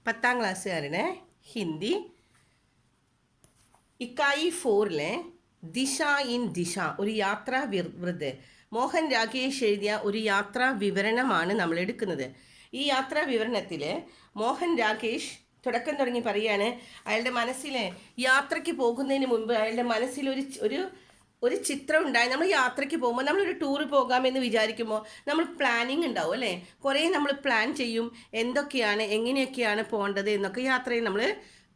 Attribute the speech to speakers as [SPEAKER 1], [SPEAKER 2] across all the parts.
[SPEAKER 1] 10ാം ക്ലാസ്സുകാരന് ഹിന്ദി ഇക്കായി 4-ലെ ദിശ ഇൻ ദിശ ഒരു യാത്രാ വൃത് മോഹൻ രാകേഷ് എഴുതിയ ഒരു യാത്രാ വിവരണമാണ് നമ്മൾ എടുക്കുന്നത്. ഈ യാത്രാ വിവരണത്തിൽ മോഹൻ രാകേഷ് തുടക്കം തുടങ്ങി പറയാണ്, അയാളുടെ മനസ്സിലെ യാത്രയ്ക്ക് പോകുന്നതിന് മുമ്പ് അയാളുടെ മനസ്സിൽ ഒരു ചിത്രം ഉണ്ടായി. നമ്മൾ യാത്രയ്ക്ക് പോകുമ്പോൾ നമ്മളൊരു ടൂറ് പോകാമെന്ന് വിചാരിക്കുമ്പോൾ നമ്മൾ പ്ലാനിങ് ഉണ്ടാവും അല്ലേ. കുറേ നമ്മൾ പ്ലാൻ ചെയ്യും, എന്തൊക്കെയാണ് എങ്ങനെയൊക്കെയാണ് പോകേണ്ടത് എന്നൊക്കെ യാത്രയിൽ നമ്മൾ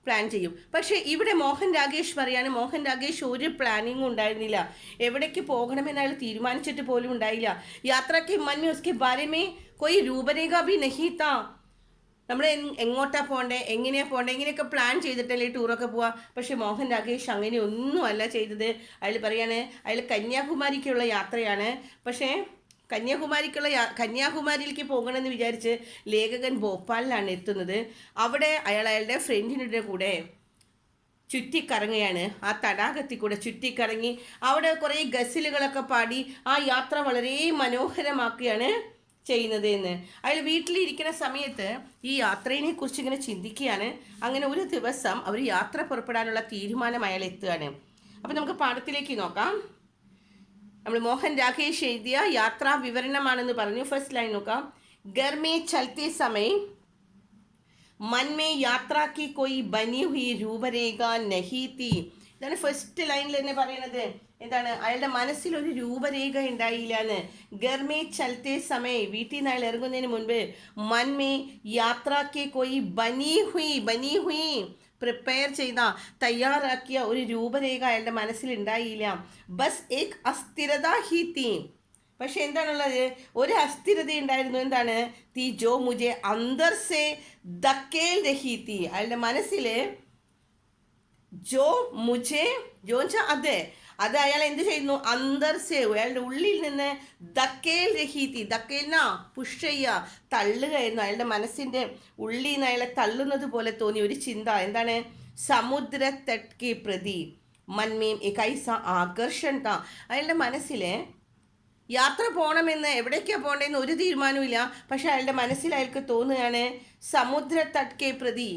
[SPEAKER 1] പ്ലാൻ ചെയ്യും. പക്ഷേ ഇവിടെ മോഹൻ രാകേഷ് പറയാണ്, മോഹൻ രാകേഷ് ഒരു പ്ലാനിങ്ങും ഉണ്ടായിരുന്നില്ല. എവിടേക്ക് പോകണമെന്ന് അയാൾ തീരുമാനിച്ചിട്ട് പോലും ഉണ്ടായില്ല. യാത്രയ്ക്ക് मन में उसके बारे में कोई रूपरेखा भी नहीं था. നമ്മൾ എങ്ങോട്ടാണ് പോകേണ്ടത്, എങ്ങനെയാണ് പോകേണ്ടത്, ഇങ്ങനെയൊക്കെ പ്ലാൻ ചെയ്തിട്ടല്ലേ ടൂറൊക്കെ പോവുക. പക്ഷേ മോഹൻ രാകേഷ് അങ്ങനെ ഒന്നുമല്ല ചെയ്തത്. അയാൾ പറയാണ്, അയാൾ കന്യാകുമാരിക്കുള്ള യാത്രയാണ്. പക്ഷേ കന്യാകുമാരിയിലേക്ക് പോകണമെന്ന് വിചാരിച്ച് ലേഖകൻ ഭോപ്പാലിലാണ് എത്തുന്നത്. അവിടെ അയാളുടെ ഫ്രണ്ടിൻ്റെ കൂടെ ചുറ്റിക്കറങ്ങുകയാണ്. ആ തടാകത്തിൽ കൂടെ ചുറ്റിക്കറങ്ങി അവിടെ കുറേ ഗസലുകളൊക്കെ പാടി ആ യാത്ര വളരെ മനോഹരമാക്കുകയാണ് ചെയ്യുന്നത് എന്ന്. അയാൾ വീട്ടിലിരിക്കുന്ന സമയത്ത് ഈ യാത്രയെ കുറിച്ച് ഇങ്ങനെ ചിന്തിക്കുകയാണ്. അങ്ങനെ ഒരു ദിവസം അവർ യാത്ര പുറപ്പെടാനുള്ള തീരുമാനം അയാൾ എത്തുകയാണ്. അപ്പം നമുക്ക് പാഠത്തിലേക്ക് നോക്കാം. നമ്മൾ മോഹൻ രാകേഷ് എഴുതിയ യാത്രാ വിവരണമാണെന്ന് പറഞ്ഞു. ഫസ്റ്റ് ലൈൻ നോക്കാം. घर में चलते समय मन में यात्रा की कोई बनी हुई रूपरेखा नहीं थी. ഇതാണ് ഫസ്റ്റ് ലൈനിൽ തന്നെ പറയുന്നത്. എന്താണ്? അയാളുടെ മനസ്സിൽ ഒരു രൂപരേഖ ഉണ്ടായില്ല എന്ന്. ഗർമേ ചലത്തെ സമയം വീട്ടിൽ നിന്ന് അയാൾ ഇറങ്ങുന്നതിന് മുൻപ് മൻമേ യാത്രയ്ക്ക് കോയി ബനി ഹുയി പ്രിപ്പയർ ചെയ്ത തയ്യാറാക്കിയ ഒരു രൂപരേഖ അയാളുടെ മനസ്സിൽ ഉണ്ടായില്ല. ബസ് ഏക് അസ്ഥിരത ഹി തീ. പക്ഷെ എന്താണുള്ളത്? ഒരു അസ്ഥിരത ഉണ്ടായിരുന്നു. എന്താണ്? തീ ജോ മുജെ അന്തർ സേ ദക്കേൽ രഹി തീ. അയാളുടെ മനസ്സിൽ അത് അയാൾ എന്ത് ചെയ്യുന്നു? അന്തർ സേ, അയാളുടെ ഉള്ളിൽ നിന്ന് ദക്കേൽ രഹീതി, ദക്കേൽനാ പുഷ് ചെയ്യുക, തള്ളുകയായിരുന്നു. അയാളുടെ മനസ്സിൻ്റെ ഉള്ളിൽ നിന്ന് അയാളെ തള്ളുന്നത് പോലെ തോന്നിയ ഒരു ചിന്ത. എന്താണ്? സമുദ്ര തട്ട് പ്രതി മന്മേം ഏകൈസ ആകർഷൺ താ. അയാളുടെ മനസ്സിൽ യാത്ര പോകണമെന്ന്, എവിടേക്കാണ് പോകേണ്ടതെന്ന് ഒരു തീരുമാനമില്ല. പക്ഷെ അയാളുടെ മനസ്സിൽ അയാൾക്ക് തോന്നുകയാണ് സമുദ്രത്തട്ടിനെ പ്രതി,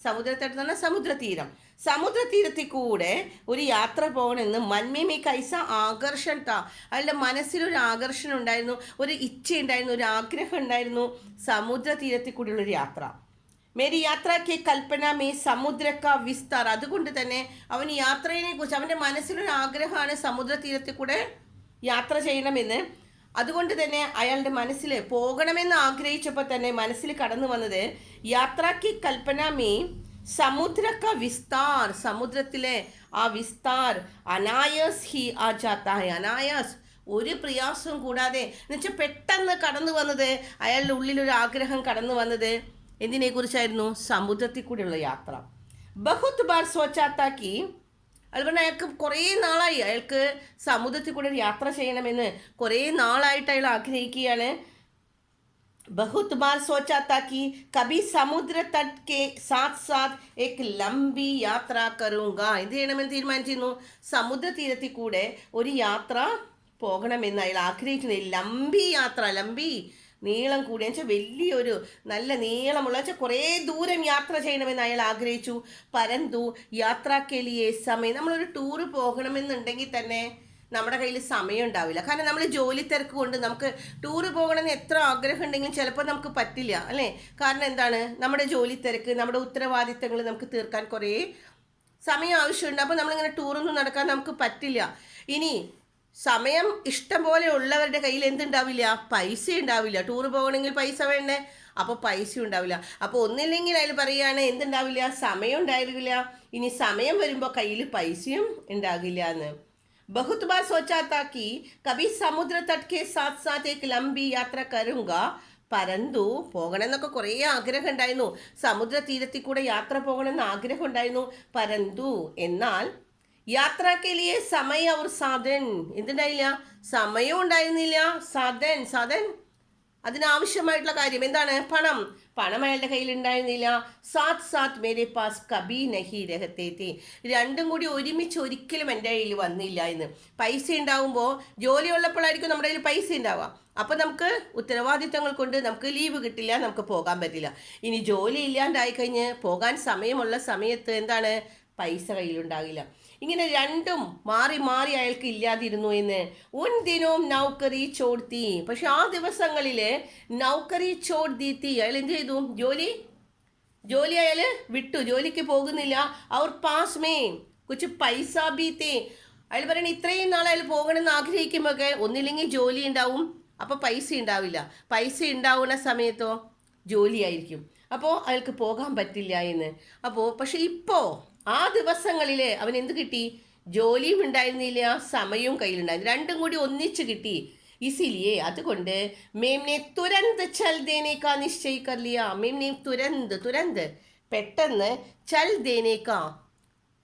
[SPEAKER 1] സമുദ്രത്തട്ട് എന്ന് പറഞ്ഞാൽ സമുദ്രതീരം, സമുദ്രതീരത്തിൽ കൂടെ ഒരു യാത്ര പോകണമെന്ന് മന്മേമേ കൈസ ആകർഷൺ താ. അയാളുടെ മനസ്സിലൊരു ആകർഷണം ഉണ്ടായിരുന്നു, ഒരു ഇച്ഛയുണ്ടായിരുന്നു, ഒരു ആഗ്രഹം ഉണ്ടായിരുന്നു, സമുദ്രതീരത്തിൽ കൂടെയുള്ളൊരു യാത്ര. മേരി യാത്രയ്ക്ക് കൽപ്പന മേ സമുദ്രക്ക വിസ്താർ. അതുകൊണ്ട് തന്നെ അവൻ യാത്രയെ കുറിച്ച് അവൻ്റെ മനസ്സിലൊരു ആഗ്രഹമാണ് സമുദ്രതീരത്തിൽ കൂടെ യാത്ര ചെയ്യണമെന്ന്. അതുകൊണ്ട് തന്നെ അയാളുടെ മനസ്സിൽ പോകണമെന്ന് ആഗ്രഹിച്ചപ്പോൾ തന്നെ മനസ്സിൽ കടന്നു വന്നത് യാത്രയ്ക്ക് കൽപ്പന മേ സമുദ്രക്ക വിസ്താർ, സമുദ്രത്തിലെ ആ വിസ്താർ അനായസ് ഹി ആ ജാത്താ ഹൈ. അനായസ്, ഒരു പ്രയാസവും കൂടാതെ എന്നുവെച്ചാൽ പെട്ടെന്ന് കടന്നു വന്നത്, അയാളുടെ ഉള്ളിലൊരു ആഗ്രഹം കടന്നു വന്നത് എന്തിനെ കുറിച്ചായിരുന്നു? സമുദ്രത്തിൽ കൂടെയുള്ള യാത്ര. ബഹുത് ബാർ സോച്ചാത്താക്കി. അതുപോലെ അയാൾക്ക് കുറേ നാളായി അയാൾക്ക് സമുദ്രത്തിൽ കൂടെ യാത്ര ചെയ്യണമെന്ന് കുറേ നാളായിട്ട് അയാൾ ആഗ്രഹിക്കുകയാണ്. बहुत बार सोचा था कि कभी समुद्र तट के साथ साथ एक लंबी यात्रा करूँगा. എന്ത് ചെയ്യണമെന്ന് തീരുമാനിച്ചിരുന്നു? സമുദ്രതീരത്തിൽ കൂടെ ഒരു യാത്ര പോകണമെന്ന് അയാൾ ആഗ്രഹിച്ചിരുന്നു. ലംബി യാത്ര, ലംബി നീളം കൂടി വെച്ചാൽ വലിയൊരു നല്ല നീളമുള്ള വെച്ചാൽ കുറേ ദൂരം യാത്ര ചെയ്യണമെന്ന് അയാൾ ആഗ്രഹിച്ചു. പരന്തു യാത്രാക്കെലിയെ സമയം, നമ്മളൊരു ടൂറ് പോകണമെന്നുണ്ടെങ്കിൽ തന്നെ നമ്മുടെ കയ്യിൽ സമയം ഉണ്ടാവില്ല. കാരണം നമ്മൾ ജോലി തിരക്ക് കൊണ്ട് നമുക്ക് ടൂറ് പോകണമെന്ന് എത്ര ആഗ്രഹം ഉണ്ടെങ്കിലും ചിലപ്പോൾ നമുക്ക് പറ്റില്ല അല്ലേ. കാരണം എന്താണ്? നമ്മുടെ ജോലി തിരക്ക്, നമ്മുടെ ഉത്തരവാദിത്തങ്ങൾ നമുക്ക് തീർക്കാൻ കുറേ സമയം ആവശ്യമുണ്ട്. അപ്പോൾ നമ്മളിങ്ങനെ ടൂറൊന്നും നടക്കാൻ നമുക്ക് പറ്റില്ല. ഇനി സമയം ഇഷ്ടം പോലെ ഉള്ളവരുടെ കയ്യിൽ എന്തുണ്ടാവില്ല? പൈസ ഉണ്ടാവില്ല. ടൂറ് പോകണമെങ്കിൽ പൈസ വേണ്ടേ? അപ്പോൾ പൈസ ഉണ്ടാവില്ല. അപ്പോൾ ഒന്നില്ലെങ്കിൽ അതിൽ പറയുകയാണ് എന്തുണ്ടാവില്ല? സമയം ഉണ്ടായിരിക്കില്ല. ഇനി സമയം വരുമ്പോൾ കയ്യിൽ പൈസയും ഉണ്ടാകില്ല എന്ന്. बहुत बार सोचा था कि कभी समुद्र तट के साथ साथ एक लंबी यात्रा करूँगा. പരന്തു, പോകണമെന്നൊക്കെ കുറേ ആഗ്രഹം ഉണ്ടായിരുന്നു, സമുദ്രതീരത്തിൽ കൂടെ യാത്ര പോകണമെന്ന് ആഗ്രഹം ഉണ്ടായിരുന്നു. പരന്തു, എന്നാൽ യാത്രക്കെലിയെ സമയം അവർ സാധൻ, എന്തുണ്ടായില്ല? സമയവും ഉണ്ടായിരുന്നില്ല. സാധൻ അതിനാവശ്യമായിട്ടുള്ള കാര്യം എന്താണ്? പണം. പണം അയാളുടെ കയ്യിൽ ഉണ്ടായിരുന്നില്ല. സാത്ത് സാത്ത് മേരെ പാസ് കബി നഹി രഹത്തെ തെ, രണ്ടും കൂടി ഒരുമിച്ച് ഒരിക്കലും എൻ്റെ കയ്യിൽ വന്നില്ല എന്ന്. പൈസ ഉണ്ടാവുമ്പോൾ, ജോലി ഉള്ളപ്പോഴായിരിക്കും നമ്മുടെ കയ്യിൽ പൈസ ഉണ്ടാവുക. അപ്പം നമുക്ക് ഉത്തരവാദിത്തങ്ങൾ കൊണ്ട് നമുക്ക് ലീവ് കിട്ടില്ല, നമുക്ക് പോകാൻ പറ്റില്ല. ഇനി ജോലി ഇല്ലാണ്ടായി കഴിഞ്ഞ് പോകാൻ സമയമുള്ള സമയത്ത് എന്താണ്? പൈസ കയ്യിലുണ്ടാകില്ല. ഇങ്ങനെ രണ്ടും മാറി മാറി അയാൾക്ക് ഇല്ലാതിരുന്നു എന്ന്. ഉൻ ദിനവും നൗക്കറി ചോർത്തി, പക്ഷെ ആ ദിവസങ്ങളിൽ നൗക്കറി ചോർത്തി, അയാൾ എന്ത് ചെയ്തു? ജോലി അയാൾ വിട്ടു, ജോലിക്ക് പോകുന്നില്ല. അവർ പാസ് മേ കുച്ച് പൈസ ബീത്തെ, അയാൾ പറയണ ഇത്രയും നാൾ അയാൾ പോകണമെന്ന് ആഗ്രഹിക്കുമ്പോഴൊക്കെ ഒന്നില്ലെങ്കിൽ ജോലി ഉണ്ടാവും, അപ്പോൾ പൈസ ഉണ്ടാവില്ല. പൈസ ഉണ്ടാവുന്ന സമയത്തോ ജോലിയായിരിക്കും, അപ്പോൾ അയാൾക്ക് പോകാൻ പറ്റില്ല എന്ന്. അപ്പോൾ പക്ഷെ ഇപ്പോൾ ആ ദിവസങ്ങളിൽ അവൻ എന്ത് കിട്ടി? ജോലിയും ഉണ്ടായിരുന്നില്ല, സമയവും കയ്യിലുണ്ടായിരുന്നു, രണ്ടും കൂടി ഒന്നിച്ച് കിട്ടി. ഇസിലിയേ അതുകൊണ്ട് മേംനെ തുരന്ത് ചൽ ദേനേക്കാ നിശ്ചയി കർ ലിയ, മേംനെ തുരന്ത് പെട്ടെന്ന് ചൽ ദേനേക്കാ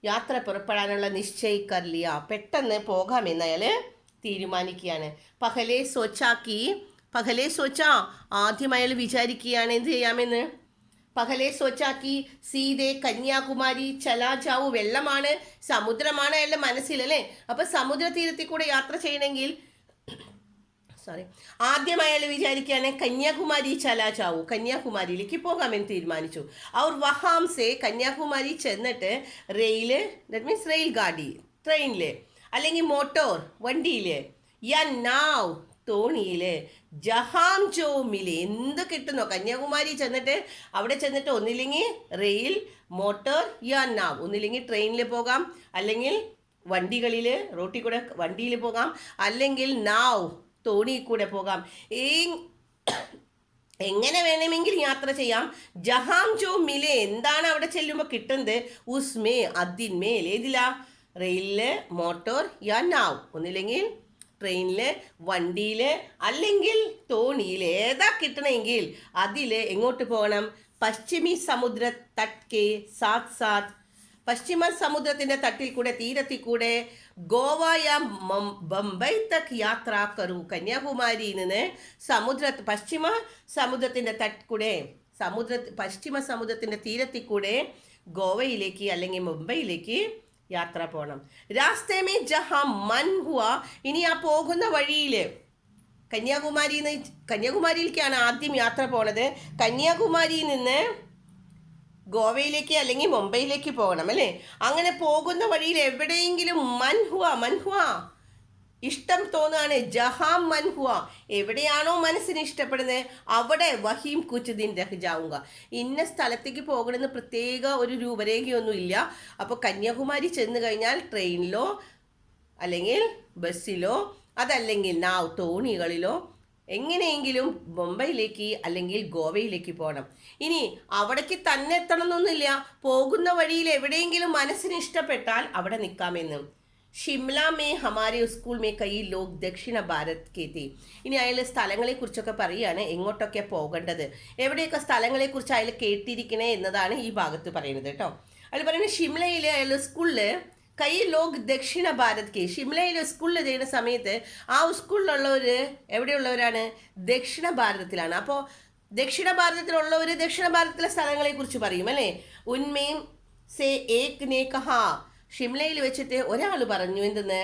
[SPEAKER 1] യാത്ര പുറപ്പെടാനുള്ള നിശ്ചയി കർ ലിയ, പെട്ടെന്ന് പോകാമെന്ന് അയാൾ തീരുമാനിക്കുകയാണ്. പഹലെ സോച്ചാ ആദ്യം അയാൾ വിചാരിക്കുകയാണ് എന്ത് ചെയ്യാമെന്ന്. പഹലെ സോച്ചാക്കി സീതെ കന്യാകുമാരി ചലാ ജാവു, വെള്ളമാണ്, സമുദ്രമാണ് അയാളുടെ മനസ്സിൽ അല്ലേ. അപ്പൊ സമുദ്ര തീരത്തിൽ കൂടെ യാത്ര ചെയ്യണമെങ്കിൽ ആദ്യം അയാൾ വിചാരിക്കുകയാണ് കന്യാകുമാരി ചലാ ജാവു, കന്യാകുമാരിയിലേക്ക് പോകാമെന്ന് തീരുമാനിച്ചു. അവർ വഹാംസെ കന്യാകുമാരി ചെന്നിട്ട് ദാറ്റ് മീൻസ് റെയിൽ ഗാഡി, ട്രെയിനില്, അല്ലെങ്കിൽ മോട്ടോർ വണ്ടിയില്, യാ നാവ് തോണിയില്, ജഹാം ജോമില് എന്ത് കിട്ടുന്നോ, കന്യാകുമാരി ചെന്നിട്ട് അവിടെ ചെന്നിട്ട് ഒന്നില്ലെങ്കിൽ റെയിൽ, മോട്ടോർ, യാ നാവ്, ഒന്നില്ലെങ്കിൽ ട്രെയിനിൽ പോകാം, അല്ലെങ്കിൽ വണ്ടികളിൽ റോട്ടിൽ കൂടെ വണ്ടിയിൽ പോകാം, അല്ലെങ്കിൽ നാവ് തോണി കൂടെ പോകാം. എങ്ങനെ വേണമെങ്കിൽ യാത്ര ചെയ്യാം. ജഹാം ജോ മിലെ എന്താണ് അവിടെ ചെല്ലുമ്പോൾ കിട്ടുന്നത്? ഉസ്മേ അതിന്മേൽ, ഏതില? റെയിലില്, മോട്ടോർ, യാ നാവ്, ഒന്നില്ലെങ്കിൽ ട്രെയിനിൽ, വണ്ടിയിൽ, അല്ലെങ്കിൽ തോണിയിൽ, ഏതാ കിട്ടണമെങ്കിൽ അതിൽ എങ്ങോട്ട് പോകണം? പശ്ചിമി സമുദ്ര തട്ട് സാത്ത് സാത്ത്, പശ്ചിമ സമുദ്രത്തിൻ്റെ തട്ടിൽ കൂടെ, തീരത്തിൽ കൂടെ ഗോവ ബംബൈ തക് യാത്ര കറു, കന്യാകുമാരിയിൽ നിന്ന് പശ്ചിമ സമുദ്രത്തിൻ്റെ തട്ടിക്കൂടെ, പശ്ചിമ സമുദ്രത്തിൻ്റെ തീരത്തിൽ കൂടെ ഗോവയിലേക്ക് അല്ലെങ്കിൽ മുംബൈയിലേക്ക് യാത്ര പോകണം. രാസ്തേമേ ജഹാ മൻ ഹുവ, ഇനി ആ പോകുന്ന വഴിയിൽ കന്യാകുമാരിയിലേക്കാണ് ആദ്യം യാത്ര പോണത്. കന്യാകുമാരിയിൽ നിന്ന് ഗോവയിലേക്ക് അല്ലെങ്കിൽ മുംബൈയിലേക്ക് പോകണം അല്ലേ. അങ്ങനെ പോകുന്ന വഴിയിൽ എവിടെയെങ്കിലും മൻഹുവ ഇഷ്ടം തോന്നുകയാണ്. ജഹാം മൻഹുവ, എവിടെയാണോ മനസ്സിന് ഇഷ്ടപ്പെടുന്നത് അവിടെ വഹീം കുച്ച് ദിൻ രഹ് ജാവുക, ഇന്ന സ്ഥലത്തേക്ക് പോകണമെന്ന് പ്രത്യേക ഒരു രൂപരേഖയൊന്നും ഇല്ല. അപ്പോൾ കന്യാകുമാരി ചെന്ന് കഴിഞ്ഞാൽ ട്രെയിനിലോ അല്ലെങ്കിൽ ബസ്സിലോ അതല്ലെങ്കിൽ നാവ് തോണികളിലോ എങ്ങനെയെങ്കിലും മുംബൈയിലേക്ക് അല്ലെങ്കിൽ ഗോവയിലേക്ക് പോകണം. ഇനി അവിടേക്ക് തന്നെ എത്തണം എന്നൊന്നുമില്ല, പോകുന്ന വഴിയിൽ എവിടെയെങ്കിലും മനസ്സിന് ഇഷ്ടപ്പെട്ടാൽ അവിടെ നിൽക്കാമെന്ന്. ഷിംല മേ ഹമാരെ സ്കൂൾ മേ കൈ ലോക് ദക്ഷിണ ഭാരത് കേത്തി, ഇനി അയാൾ സ്ഥലങ്ങളെക്കുറിച്ചൊക്കെ പറയുകയാണ്, എങ്ങോട്ടൊക്കെ പോകേണ്ടത്, എവിടെയൊക്കെ സ്ഥലങ്ങളെക്കുറിച്ച് അയാൾ കേട്ടിരിക്കണേ എന്നതാണ് ഈ ഭാഗത്ത് പറയുന്നത് കേട്ടോ. അയാൾ പറയുന്നത് ഷിംലയിൽ അയാൾ സ്കൂളിൽ കൈ ലോക് ദക്ഷിണ ഭാരത് കെ, ഷിംലയിൽ സ്കൂളിൽ ചെയ്യുന്ന സമയത്ത് ആ സ്കൂളിലുള്ളവർ എവിടെയുള്ളവരാണ്? ദക്ഷിണ ഭാരതത്തിലാണ്. അപ്പോൾ ദക്ഷിണ ഭാരതത്തിലുള്ളവർ ദക്ഷിണ ഭാരതത്തിലെ സ്ഥലങ്ങളെക്കുറിച്ച് പറയും അല്ലേ. ഉന്മേം സേ ഏക് നേ കഹാ, ഷിംലയിൽ വെച്ചിട്ട് ഒരാൾ പറഞ്ഞു എന്തെന്ന്?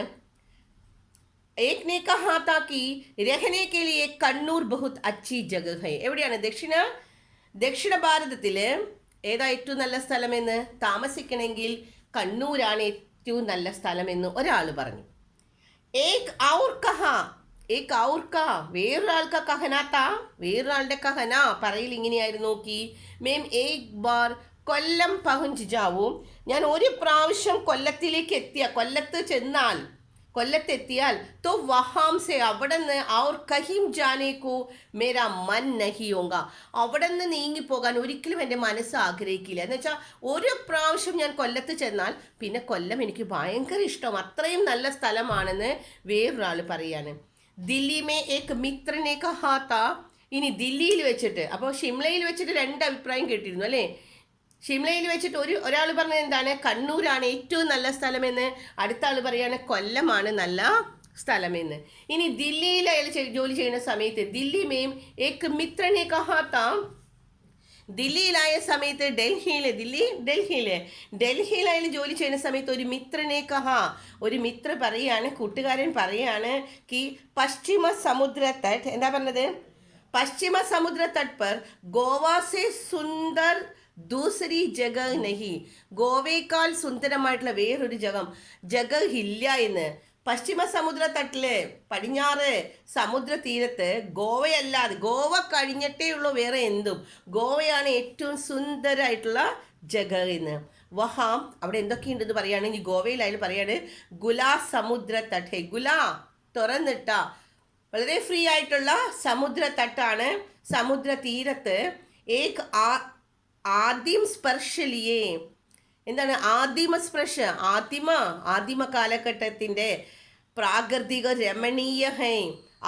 [SPEAKER 1] ഏക് നേ കഹാ താക്കി രഹനെ കെ ലിയേ കണ്ണൂർ ബഹുത് അച്ചി ജഗഹ് ഹൈ, എവിടെയാണ്? ദക്ഷിണ ഭാരതത്തിൽ ഏതാ ഏറ്റവും നല്ല സ്ഥലമെന്ന്? താമസിക്കണമെങ്കിൽ കണ്ണൂരാണ് ഏറ്റവും നല്ല സ്ഥലമെന്ന് ഒരാൾ പറഞ്ഞു. ഏക് ഔർ കഹാ, വേറൊരാൾക്ക് കഹനാത്ത, വേറൊരാളുടെ കഹന പറയിൽ ഇങ്ങനെയായിരുന്നു. നോക്കി, മേം ഏക് ബാർ കൊല്ലം പഹുഞ്ച് ജാവും, ഞാൻ ഒരു പ്രാവശ്യം കൊല്ലത്തെത്തിയാൽ തോ വഹാം സെ, അവിടെ നിന്ന് ഔർ കഹിം ജാനേക്കു മേരാ മൻ നഹി ഹോങ്ക, അവിടെ നിന്ന് നീങ്ങിപ്പോകാൻ ഒരിക്കലും എൻ്റെ മനസ്സ് ആഗ്രഹിക്കില്ല. എന്ന് വെച്ചാൽ ഒരു പ്രാവശ്യം ഞാൻ കൊല്ലത്ത് ചെന്നാൽ പിന്നെ കൊല്ലം എനിക്ക് ഭയങ്കര ഇഷ്ടം, അത്രയും നല്ല സ്ഥലമാണെന്ന് വേറൊരാൾ പറയാണ്. ദില്ലി മേ ഏക് മിത്രനെ കഹാത്ത, ഇനി ദില്ലിയിൽ വെച്ചിട്ട്, അപ്പോൾ ഷിംലയിൽ വെച്ചിട്ട് രണ്ട് അഭിപ്രായം കേട്ടിരുന്നു അല്ലേ. ഷിംലയിൽ വെച്ചിട്ട് ഒരാൾ പറഞ്ഞത് എന്താണ്? കണ്ണൂരാണ് ഏറ്റവും നല്ല സ്ഥലമെന്ന്, അടുത്ത ആൾ പറയാണ് കൊല്ലമാണ് നല്ല സ്ഥലമെന്ന്. ഇനി ദില്ലിയിൽ അയാൾ ജോലി ചെയ്യുന്ന സമയത്ത് ദില്ലി മേം ഏക് മിത്രനെ കഹാ താ, ദില്ലിയിലായ സമയത്ത് ഡൽഹിയിൽ അയാൾ ജോലി ചെയ്യുന്ന സമയത്ത് ഒരു മിത്രനെ കഹാ, ഒരു മിത്ര പറയാണ്, കൂട്ടുകാരൻ പറയാണ് കി പശ്ചിമ സമുദ്ര തട്ട്, എന്താ പറഞ്ഞത്, പശ്ചിമ സമുദ്ര തട്ട് പർ ഗോവാ സെ സുന്ദർ ദൂസരി ജഗ നഹി, ഗോവയേക്കാൾ സുന്ദരമായിട്ടുള്ള വേറൊരു ജഗ ഇല്ല എന്ന്. പശ്ചിമ സമുദ്ര തട്ടില് പടിഞ്ഞാറ് സമുദ്ര തീരത്ത് ഗോവയല്ലാതെ, ഗോവ കഴിഞ്ഞിട്ടേ ഉള്ളൂ വേറെ എന്തും, ഗോവയാണ് ഏറ്റവും സുന്ദരമായിട്ടുള്ള ജഗ എന്ന്. വഹാം അവിടെ എന്തൊക്കെയുണ്ടെന്ന് പറയുകയാണെങ്കിൽ ഗോവയിലായാലും പറയാണ് ഗുലാ സമുദ്ര തട്ട്, ഗുലാ തുറന്നിട്ട വളരെ ഫ്രീ ആയിട്ടുള്ള സമുദ്ര തട്ടാണ്. സമുദ്ര തീരത്ത് ഏക് ആദിം സ്പർശലിയേ, എന്താണ് ആദിമ സ്പർശ, ആദിമ കാലഘട്ടത്തിൻ്റെ പ്രാകൃതിക രമണീയ ഹൈ.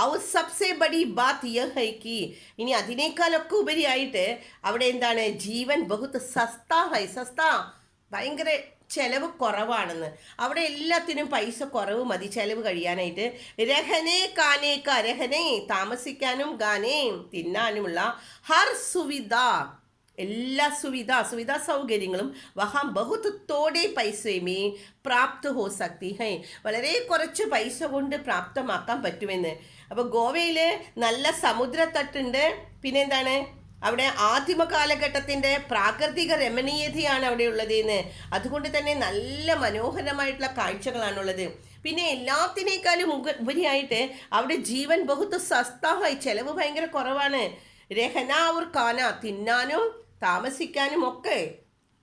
[SPEAKER 1] ഔർ സബ്സെ ബഡി ബാത് യഹ് ഹൈ കി, ഇനി അതിനേക്കാളൊക്കെ ഉപരിയായിട്ട് അവിടെ എന്താണ് ജീവൻ ബഹുത് സസ്താ ഹൈ, സസ്താ ഭയങ്കര ചെലവ് കുറവാണെന്ന്. അവിടെ എല്ലാത്തിനും പൈസ കുറവ് മതി ചെലവ് കഴിയാനായിട്ട്. രഹനെ കാനേക്ക, രഹനെ താമസിക്കാനും, ഗാനേ തിന്നാനുമുള്ള, ഹർ സുവിധ എല്ലാ സുവിധ സൗകര്യങ്ങളും വഹാം ബഹുത് തോടെ പൈസയുമേ പ്രാപ്ത് ഹോ സക്തി ഹൈ, വളരെ കുറച്ച് പൈസ കൊണ്ട് പ്രാപ്തമാക്കാൻ പറ്റുമെന്ന്. അപ്പോൾ ഗോവയിൽ നല്ല സമുദ്രത്തട്ടുണ്ട്, പിന്നെ എന്താണ് അവിടെ ആദിമ കാലഘട്ടത്തിൻ്റെ പ്രാകൃതിക രമണീയതയാണ് അവിടെ ഉള്ളതെന്ന്. അതുകൊണ്ട് തന്നെ നല്ല മനോഹരമായിട്ടുള്ള കാഴ്ചകളാണുള്ളത്. പിന്നെ എല്ലാത്തിനേക്കാളും ഉപരിയായിട്ട് അവിടെ ജീവൻ ബഹുത്ത് സസ്താഹായി, ചെലവ് ഭയങ്കര കുറവാണ്. രഹന ഔർ കാന തിന്നാനും താമസിക്കാനും ഒക്കെ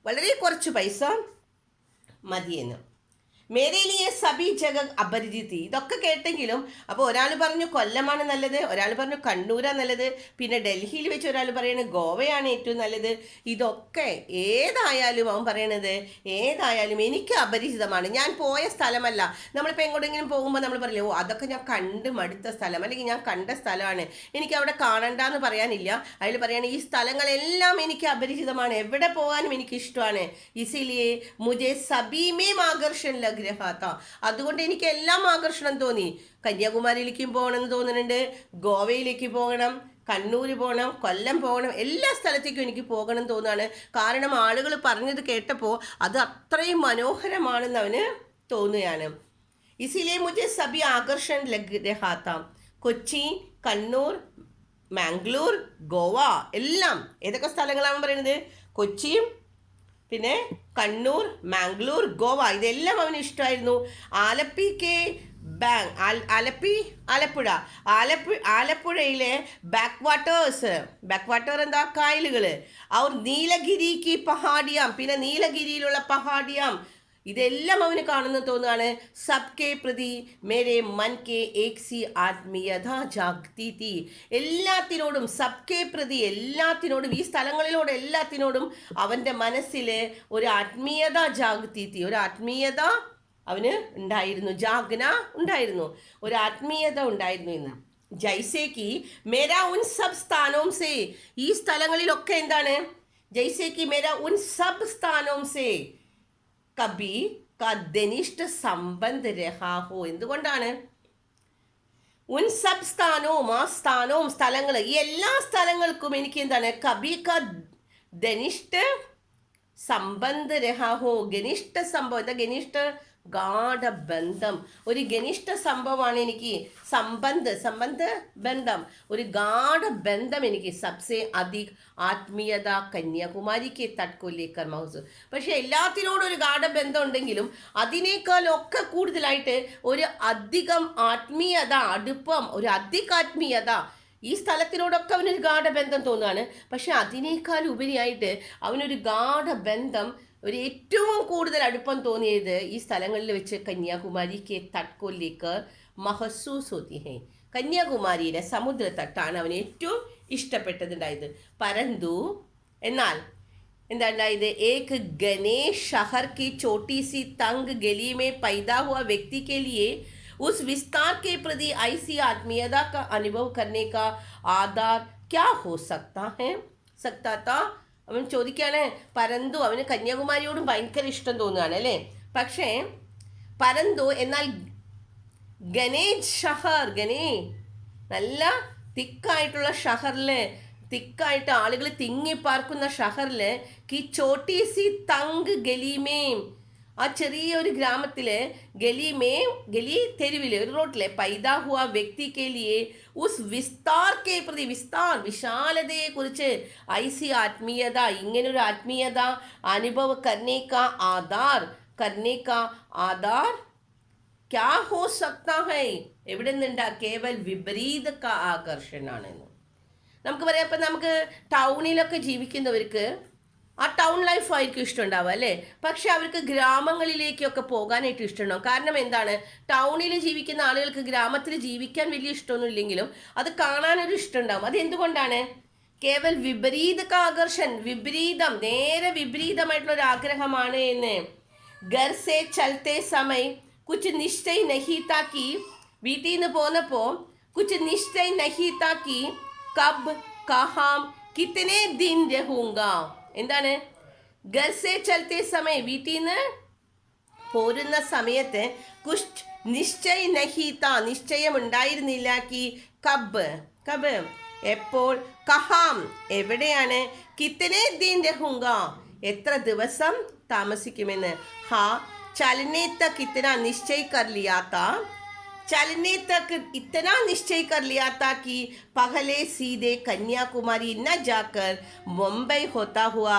[SPEAKER 1] വളരെ കുറച്ച് പൈസ മതിയെന്ന്. മേരേലിയെ സബി ജഗ അപരിചിതി, ഇതൊക്കെ കേട്ടെങ്കിലും അപ്പോൾ ഒരാൾ പറഞ്ഞു കൊല്ലമാണ് നല്ലത്, ഒരാൾ പറഞ്ഞു കണ്ണൂരാണ് നല്ലത്, പിന്നെ ഡൽഹിയിൽ വെച്ച് ഒരാൾ പറയുന്നത് ഗോവയാണ് ഏറ്റവും നല്ലത്. ഇതൊക്കെ ഏതായാലും അവൻ പറയണത് ഏതായാലും എനിക്ക് അപരിചിതമാണ്, ഞാൻ പോയ സ്ഥലമല്ല. നമ്മളിപ്പോൾ എങ്ങോട്ടെങ്കിലും പോകുമ്പോൾ നമ്മൾ പറയില്ലേ, ഓ അതൊക്കെ ഞാൻ കണ്ട് മടുത്ത സ്ഥലം, അല്ലെങ്കിൽ ഞാൻ കണ്ട സ്ഥലമാണ്, എനിക്ക് അവിടെ കാണണ്ടെന്ന് പറയാനില്ല. അതിൽ പറയാണ് ഈ സ്ഥലങ്ങളെല്ലാം എനിക്ക് അപരിചിതമാണ്, എവിടെ പോകാനും എനിക്ക് ഇഷ്ടമാണ്. ഇസിലിയെ മുജെ സബീമേം ആകർഷൺ ഗ്രഹാത്ത, അതുകൊണ്ട് എനിക്ക് എല്ലാം ആകർഷണം തോന്നി. കന്യാകുമാരിയിലേക്കും പോകണമെന്ന് തോന്നുന്നുണ്ട്, ഗോവയിലേക്ക് പോകണം, കണ്ണൂർ പോകണം, കൊല്ലം പോകണം, എല്ലാ സ്ഥലത്തേക്കും എനിക്ക് പോകണം തോന്നുകയാണ്. കാരണം ആളുകൾ പറഞ്ഞത് കേട്ടപ്പോൾ അത് അത്രയും മനോഹരമാണെന്ന് അവന് തോന്നുകയാണ്. ഇസിലിയെ മുझे സബി ആകർഷൺ ലഗ് രഹാത്ത, കൊച്ചി, കണ്ണൂർ, മാംഗ്ലൂർ, ഗോവ എല്ലാം ഏതൊക്കെ സ്ഥലങ്ങളാണ് പറയുന്നത്, കൊച്ചിയും പിന്നെ കണ്ണൂർ, മാംഗ്ലൂർ, ഗോവ ഇതെല്ലാം അവന് ഇഷ്ടമായിരുന്നു. ആലപ്പുഴയിലെ ബാക്ക് വാട്ടർ എന്താ കായലുകൾ, അവർ നീലഗിരിക്ക് പഹാഡിയാം, പിന്നെ നീലഗിരിയിലുള്ള പഹാഡിയാം ഇതെല്ലാം അവന് കാണുന്നു തോന്നുകയാണ്. സബ്കെ പ്രതി മേരെ മൻ കെ ഏക് സി ആത്മീയത ജാഗ്തി തീ, എല്ലാത്തിനോടും സബ്കെ പ്രതി എല്ലാത്തിനോടും, ഈ സ്ഥലങ്ങളിലോട് എല്ലാത്തിനോടും അവൻ്റെ മനസ്സിൽ ഒരു ആത്മീയത ജാഗ്തി തീ, ഒരു ആത്മീയത അവന് ഉണ്ടായിരുന്നു, ജാഗ്ന ഉണ്ടായിരുന്നു, ഒരു ആത്മീയത ഉണ്ടായിരുന്നു എന്ന്. ജൈസേക്ക് മേരാ ഉൻ സബ് സ്ഥാനോം സേ, ഈ സ്ഥലങ്ങളിലൊക്കെ എന്താണ്, ജൈസേക്ക് മേരാ ഉൻ സബ് സ്ഥാനോം സേ കബി കാ ധനിഷ്ഠ സംബന്ധ രഹാ ഹോ, എന്തുകൊണ്ടാണ് ഉൻ സബ് സ്ഥാനവും ആ സ്ഥാനവും സ്ഥലങ്ങൾ, ഈ എല്ലാ സ്ഥലങ്ങൾക്കും എനിക്ക് എന്താണ് കബി കാ ധനിഷ്ഠ സംബന്ധ രഹാ ഹോ, ഗനിഷ്ഠ സംഭവം, എന്താ ഗനിഷ്ഠ ഗാഠബന്ധം, ഒരു ഗനിഷ്ഠ സംഭവമാണ് എനിക്ക്, സംബന്ധ ബന്ധം, ഒരു ഗാഠബന്ധം എനിക്ക്. സബ്സെ അധിക് ആത്മീയത കന്യാകുമാരിക്ക് തട്കൊല്ലേക്കർ മൗസ്, പക്ഷെ എല്ലാത്തിനോടും ഒരു ഗാഠബന്ധം ഉണ്ടെങ്കിലും അതിനേക്കാളൊക്കെ കൂടുതലായിട്ട് ഒരു അധികം ആത്മീയത, അടുപ്പം, ഒരു അധികാത്മീയത ഈ സ്ഥലത്തിനോടൊക്കെ അവനൊരു ഗാഠബന്ധം തോന്നുകയാണ്. പക്ഷെ അതിനേക്കാൾ ഉപരിയായിട്ട് അവനൊരു ഗാഠബന്ധം, ഒരു ഏറ്റവും കൂടുതൽ അടുപ്പം തോന്നിയത് ഈ സ്ഥലങ്ങളിൽ വെച്ച് കന്യാകുമാരിക്ക് തട്കൊല്ലേക്ക് മഹസൂസ് ഹോത്തി ഹൈ, കന്യാകുമാരിയിലെ സമുദ്രത്തട്ടാണ് അവന് ഏറ്റവും ഇഷ്ടപ്പെട്ടതുണ്ടായത്. പരന്തു എന്നാൽ എന്താ ഉണ്ടായത്, ഏക് ഗണേഷ് ഷഹർ की छोटी सी तंग गली में पैदा हुआ व्यक्ति के लिए उस विस्तार के प्रति ऐसी आत्मीयता का अनुभव करने का आधार क्या हो सकता था. അവൻ ചോദിക്കുകയാണ്, പരന്തു അവന് കന്യാകുമാരിയോടും ഭയങ്കര ഇഷ്ടം തോന്നുകയാണ് അല്ലേ, പക്ഷേ പരന്തു എന്നാൽ ഗനേജ് ഷഹർ, ഗനേ നല്ല തിക്കായിട്ടുള്ള ഷഹറില്, തിക്കായിട്ട് ആളുകൾ തിങ്ങിപ്പാർക്കുന്ന ഷഹറില് കി ചോട്ടി സി തങ് ഗലിമേം, ആ ചെറിയൊരു ഗ്രാമത്തില് ഗലി തെരുവില് ഒരു റോട്ടിലെ പൈദാ ഹുവ വ്യക്തി കെ ലിയെ ഉസ് വിസ്താർ കെ പ്രതി, വിസ്താർ വിശാലതയെ കുറിച്ച്, ഐസി ആത്മീയത ഇങ്ങനൊരു ആത്മീയത അനുഭവ ആധാർ ക്യാ ഹോ സക്താ ഹൈ, എവിടെ നിന്നുണ്ടാ, കേവൽ വിപരീത ആകർഷണാണെന്ന് നമുക്ക് പറയാം. ഇപ്പം നമുക്ക് ടൗണിലൊക്കെ ജീവിക്കുന്നവർക്ക് ആ ടൗൺ ലൈഫ് ആയിരിക്കും ഇഷ്ടമുണ്ടാവുക അല്ലേ, പക്ഷെ അവർക്ക് ഗ്രാമങ്ങളിലേക്കൊക്കെ പോകാനായിട്ട് ഇഷ്ടമുണ്ടാവും. കാരണം എന്താണ്, ടൗണിൽ ജീവിക്കുന്ന ആളുകൾക്ക് ഗ്രാമത്തിൽ ജീവിക്കാൻ വലിയ ഇഷ്ടമൊന്നും ഇല്ലെങ്കിലും അത് കാണാനൊരു ഇഷ്ടമുണ്ടാവും. അത് എന്തുകൊണ്ടാണ്, കേവൽ വിപരീത ആകർഷൻ, വിപരീതം, നേരെ വിപരീതമായിട്ടുള്ള ഒരു ആഗ്രഹമാണ് എന്ന്. ഘർ സേ ചലത്തെ സമയ് കുച്ച് നിശ്ചയ് നഹി താക്കി, വീട്ടിൽ നിന്ന് പോന്നപ്പോൾ കുച്ച് നിശ്ചയ് നഹി താക്കി കബ് കഹാം കിത്തനെ ദിൻ രഹൂങ്ക, എന്താണ്, ഘർ സേ ചലത്തെ സമയ് വീട്ടിൽ നിന്ന് പോരുന്ന സമയത്ത് കുച്ച് നിശ്ചയ് നഹീത നിശ്ചയം ഉണ്ടായിരുന്നില്ല, കി കബ് കബ് എപ്പോൾ, കഹാം എവിടെയാണ്, കിത്തനെ ദിൻ രഹൂങ്ക എത്ര ദിവസം താമസിക്കുമെന്ന്. ഹാ ചലനെ തക് ഇത്തന നിശ്ചയ് കർ ലിയാ താ, चलने तक इतना निश्चय कर लिया था कि पहले सीधे कन्याकुमारी न जाकर मुंबई होता हुआ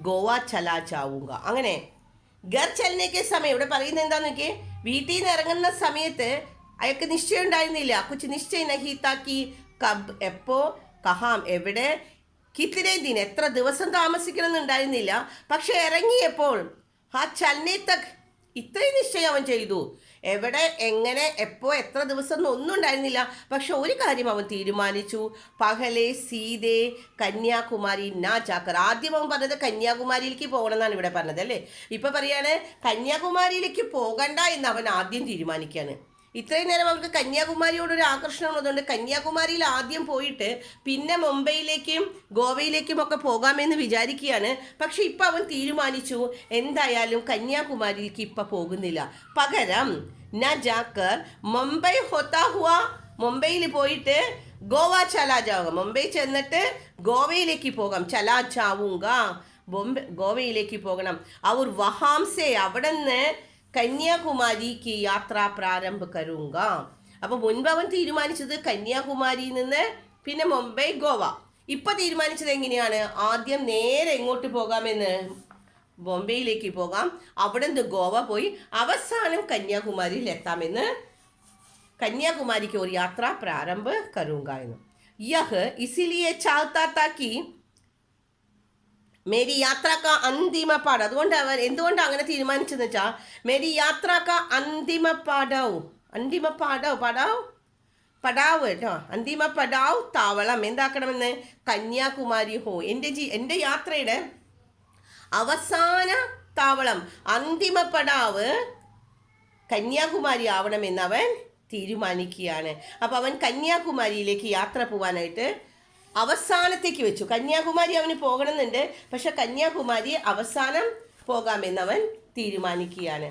[SPEAKER 1] गोवा चला जाऊंगा. അങ്ങനെ ഗർ ചലനയ്ക്ക് സമയം ഇവിടെ പറയുന്നത് എന്താന്ന് നോക്കിയേ, വീട്ടിൽ നിന്ന് ഇറങ്ങുന്ന സമയത്ത് അയാൾക്ക് നിശ്ചയം ഉണ്ടായിരുന്നില്ല. കുച്ച് നിശ്ചയ നഹീതാക്കി കബ് എപ്പോ, കഹാം എവിടെ, കിത്തിനെ ദിൻ എത്ര ദിവസം താമസിക്കണം എന്നുണ്ടായിരുന്നില്ല. പക്ഷെ ഇറങ്ങിയപ്പോൾ ആ ചലനെ തക് ഇത്രയും നിശ്ചയം അവൻ ചെയ്തു. എവിടെ, എങ്ങനെ, എപ്പോ, എത്ര ദിവസം എന്നൊന്നും ഉണ്ടായിരുന്നില്ല. പക്ഷെ ഒരു കാര്യം അവൻ തീരുമാനിച്ചു, പഹലെ സീതേ കന്യാകുമാരി നാ ജാക്കർ. ആദ്യം അവൻ പറഞ്ഞത് കന്യാകുമാരിയിലേക്ക് പോകണം എന്നാണ് ഇവിടെ പറഞ്ഞത് അല്ലേ. ഇപ്പൊ പറയാണ് കന്യാകുമാരിയിലേക്ക് പോകണ്ട എന്ന് അവൻ ആദ്യം തീരുമാനിക്കുകയാണ്. ഇത്രയും നേരം അവർക്ക് കന്യാകുമാരിയോടൊരു ആകർഷണം ഉള്ളതുകൊണ്ട് കന്യാകുമാരിയിൽ ആദ്യം പോയിട്ട് പിന്നെ മുംബൈയിലേക്കും ഗോവയിലേക്കും ഒക്കെ പോകാമെന്ന് വിചാരിക്കുകയാണ്. പക്ഷെ ഇപ്പം അവൻ തീരുമാനിച്ചു എന്തായാലും കന്യാകുമാരിയിലേക്ക് ഇപ്പം പോകുന്നില്ല, പകരം ന ജാക്കർ മുംബൈ ഹോത്താ ഹുവ, മുംബൈയിൽ പോയിട്ട് ഗോവ ചലാ ജാവുക, മുംബൈ ചെന്നിട്ട് ഗോവയിലേക്ക് പോകാം, ചലാ ജാവുക ഗോവയിലേക്ക് പോകണം. അവർ വഹാംസെ അവിടെ നിന്ന് കന്യാകുമാരിക്ക് യാത്ര പ്രാരംഭ കരുങ്ക. അപ്പോൾ മുൻപ് അവൻ തീരുമാനിച്ചത് കന്യാകുമാരിയിൽ നിന്ന് പിന്നെ മുംബൈ ഗോവ. ഇപ്പൊ തീരുമാനിച്ചത് എങ്ങനെയാണ്, ആദ്യം നേരെ എങ്ങോട്ട് പോകാമെന്ന്, ബോംബെയിലേക്ക് പോകാം, അവിടെ നിന്ന് ഗോവ പോയി അവസാനം കന്യാകുമാരിയിൽ എത്താമെന്ന്. കന്യാകുമാരിക്ക് ഒരു യാത്ര പ്രാരംഭ കരുങ്ക എന്ന്. യഹ് ഇസിലിയെ ചാഹ്താ താ കി മേരി യാത്രക്ക അന്തിമ പാഠം, അതുകൊണ്ട് അവൻ എന്തുകൊണ്ടാണ് അങ്ങനെ തീരുമാനിച്ചെന്ന് വെച്ചാൽ മേരി യാത്രക്ക അന്തിമ പാഠവും, അന്തിമ പടാവ് കേട്ടോ, അന്തിമ പടാവ് താവളം എന്താക്കണമെന്ന്, കന്യാകുമാരി ഹോ, എൻ്റെ യാത്രയുടെ അവസാന താവളം അന്തിമ പടാവ് കന്യാകുമാരി ആവണമെന്ന് അവൻ തീരുമാനിക്കുകയാണ്. അപ്പം അവൻ കന്യാകുമാരിയിലേക്ക് യാത്ര പോകാനായിട്ട് അവസാനത്തേക്ക് വെച്ചു. കന്യാകുമാരി അവന് പോകണമെന്നുണ്ട്, പക്ഷെ കന്യാകുമാരി അവസാനം പോകാമെന്നവൻ തീരുമാനിക്കുകയാണ്.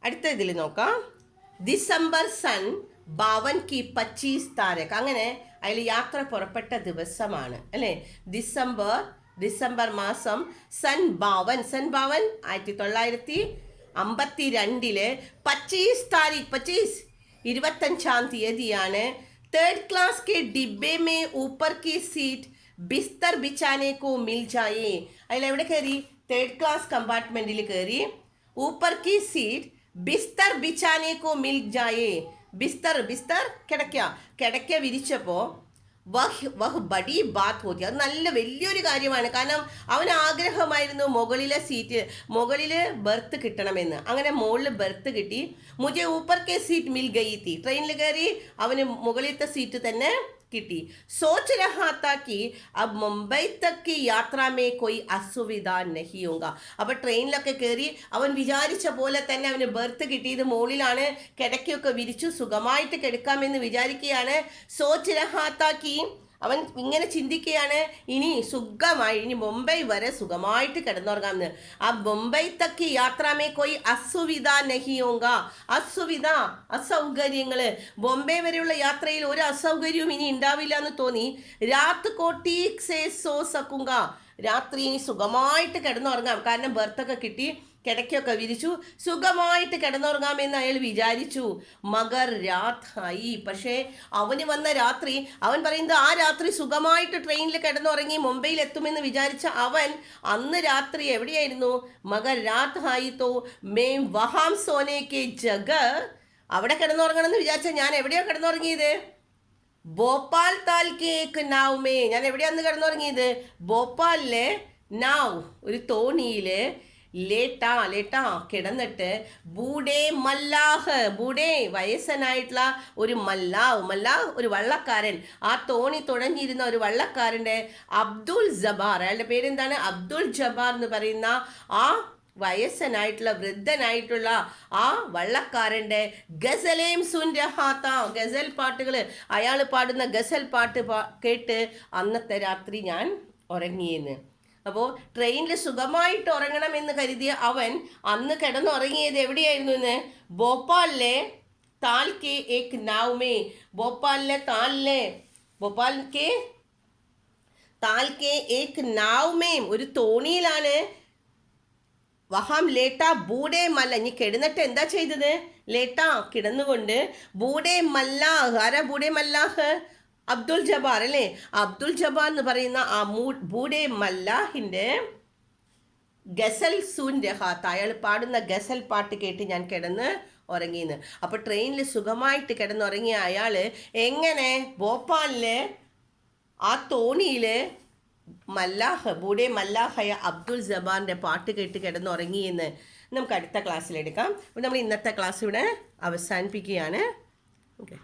[SPEAKER 1] അടുത്ത ഇതിൽ നോക്കാം, ഡിസംബർ സൺ 52 की 25 താരീഖ്, അങ്ങനെ അതിൽ യാത്ര പുറപ്പെട്ട ദിവസമാണ് അല്ലേ. ഡിസംബർ മാസം സൺ 52 1952 25 താരീഖ് 25 തീയതിയാണ്. തേർഡ് ക്ലാസ് കെ ഡിബ്ബെ മേ ഊപ്പർ കി സീറ്റ് ബിസ്തർ ബിച്ചാനെ കോ മിൽ ജായേ, അതിലെവിടെ കയറി, തേർഡ് ക്ലാസ് കമ്പാർട്ട്മെന്റിൽ കയറി. ഊപ്പർ കി സീറ്റ് ബിസ്തർ ബിച്ചാനെ കോ മിൽ ജായേ, ബിസ്തർ കിടക്ക വിരിച്ചപ്പോൾ വഹ് ബഡി ബാത്ത് ഹോത്തി, അത് നല്ല വലിയൊരു കാര്യമാണ്. കാരണം അവന് ആഗ്രഹമായിരുന്നു മുകളിൽ ബർത്ത് കിട്ടണമെന്ന്. അങ്ങനെ മുകളിൽ ബർത്ത് കിട്ടി. മുझे ऊपर के सीट मिल गई थी, ട്രെയിനിൽ കയറി അവന് മുകളിലത്തെ സീറ്റ് തന്നെ കിട്ടി. सोच रहा था कि अब मुंबई तक की यात्रा में कोई असुविधा नहीं होगा. അപ്പോൾ ട്രെയിനിലൊക്കെ കയറി അവൻ വിചാരിച്ച പോലെ തന്നെ അവന് ബർത്ത് കിട്ടിയത് മുകളിലാണ്. കിടക്കയൊക്കെ വിരിച്ചു സുഖമായിട്ട് കിടക്കാമെന്ന് വിചാരിക്കുകയാണ്. सोच रहा था कि അവൻ ഇങ്ങനെ ചിന്തിക്കുകയാണ്, ഇനി സുഖമായി, ഇനി മുംബൈ വരെ സുഖമായിട്ട് കിടന്നുറങ്ങാമെന്ന്. ആ മുംബൈ തക്ക് യാത്രാമേ കോയി അസുവിധ നഹിയോങ്ക, അസുവിധ അസൗകര്യങ്ങള്, ബോംബെ വരെയുള്ള യാത്രയിൽ ഒരു അസൗകര്യവും ഇനി ഉണ്ടാവില്ല എന്ന് തോന്നി. രാത് കോട്ടി സേ സോ സക്കുങ്ക, രാത്രി ഇനി സുഖമായിട്ട് കിടന്നുറങ്ങാം, കാരണം ബർത്തൊക്കെ കിട്ടി, കിടക്കൊക്കെ വിരിച്ചു, സുഖമായിട്ട് കിടന്നുറങ്ങാമെന്ന് അയാൾ വിചാരിച്ചു. മഗർ രാത് ആയി, പക്ഷേ അവന് വന്ന രാത്രി, അവൻ പറയുന്നത് ആ രാത്രി സുഖമായിട്ട് ട്രെയിനിൽ കിടന്നുറങ്ങി മുംബൈയിൽ എത്തുമെന്ന് വിചാരിച്ച അവൻ അന്ന് രാത്രി എവിടെയായിരുന്നു? മഗർ രാത് ആയി തോ മേം വഹാം സോനേക്ക് ജഗ, അവിടെ കിടന്നുറങ്ങണം എന്ന് വിചാരിച്ച ഞാൻ എവിടെയാണ് കിടന്നുറങ്ങിയത്? ഭോപ്പാൽ താൽക്കേക്ക് നാവുമേ, ഞാൻ എവിടെയാന്ന് കിടന്നുറങ്ങിയത്? ഭോപ്പാലിലെ നാവ്, ഒരു തോണിയില് ലേട്ടാ കിടന്നിട്ട് ബൂഡേ മല്ലാഹ്, ബൂഡേ വയസ്സനായിട്ടുള്ള ഒരു മല്ലാഹ് ഒരു വള്ളക്കാരൻ, ആ തോണി തുഴഞ്ഞിരുന്ന ഒരു വള്ളക്കാരൻ്റെ അബ്ദുൾ ജബ്ബാർ, അയാളുടെ പേരെന്താണ്? അബ്ദുൾ ജബ്ബാർ എന്ന് പറയുന്ന ആ വയസ്സനായിട്ടുള്ള വൃദ്ധനായിട്ടുള്ള ആ വള്ളക്കാരൻ്റെ ഗസലേം സുൻ രഹാത്ത, ഗസൽ പാട്ടുകൾ, അയാൾ പാടുന്ന ഗസൽ പാട്ട് കേട്ട് അന്നത്തെ രാത്രി ഞാൻ ഉറങ്ങിയെന്ന്. അപ്പോൾ ട്രെയിനിൽ സുഖമായിട്ട് ഉറങ്ങണമെന്ന് കരുതിയ അവൻ അന്ന് കിടന്നുറങ്ങിയത് എവിടെയായിരുന്നു എന്ന്? ഭോപ്പാലിലെ താൽക്കെ ഏക് നാവുമേ, ഭോപ്പാലിലെ താൽക്കെ ഏക് നാവുമേം, ഒരു തോണിയിലാണ്. വഹാം ലേട്ടാ ബൂഡേ മല്ല, ഇനി കിടന്നിട്ട് എന്താ ചെയ്തത്? ലേട്ടാ കിടന്നുകൊണ്ട്, ബൂഡേ മല്ലാഹ്, ആരാ ബൂഡേ മല്ലാഹ്? അബ്ദുൾ ജബ്ബാർ അല്ലേ? അബ്ദുൾ ജബ്ബാർ എന്ന് പറയുന്ന ആ ബൂഡേ മല്ലാഹിൻ്റെ ഗസൽ സൂൻ രഹാത്ത്, അയാൾ പാടുന്ന ഗസൽ പാട്ട് കേട്ട് ഞാൻ കിടന്ന് ഉറങ്ങിയെന്ന്. അപ്പോൾ ട്രെയിനിൽ സുഖമായിട്ട് കിടന്നുറങ്ങിയ അയാൾ എങ്ങനെ ഭോപ്പാലിലെ ആ തോണിയിൽ ബൂഡേ മല്ലാഹയ അബ്ദുൾ ജബ്ബാറിൻ്റെ പാട്ട് കേട്ട് കിടന്നുറങ്ങിയെന്ന് നമുക്ക് അടുത്ത ക്ലാസ്സിലെടുക്കാം. അപ്പോൾ നമ്മൾ ഇന്നത്തെ ക്ലാസ് ഇവിടെ അവസാനിപ്പിക്കുകയാണ്. ഓക്കെ.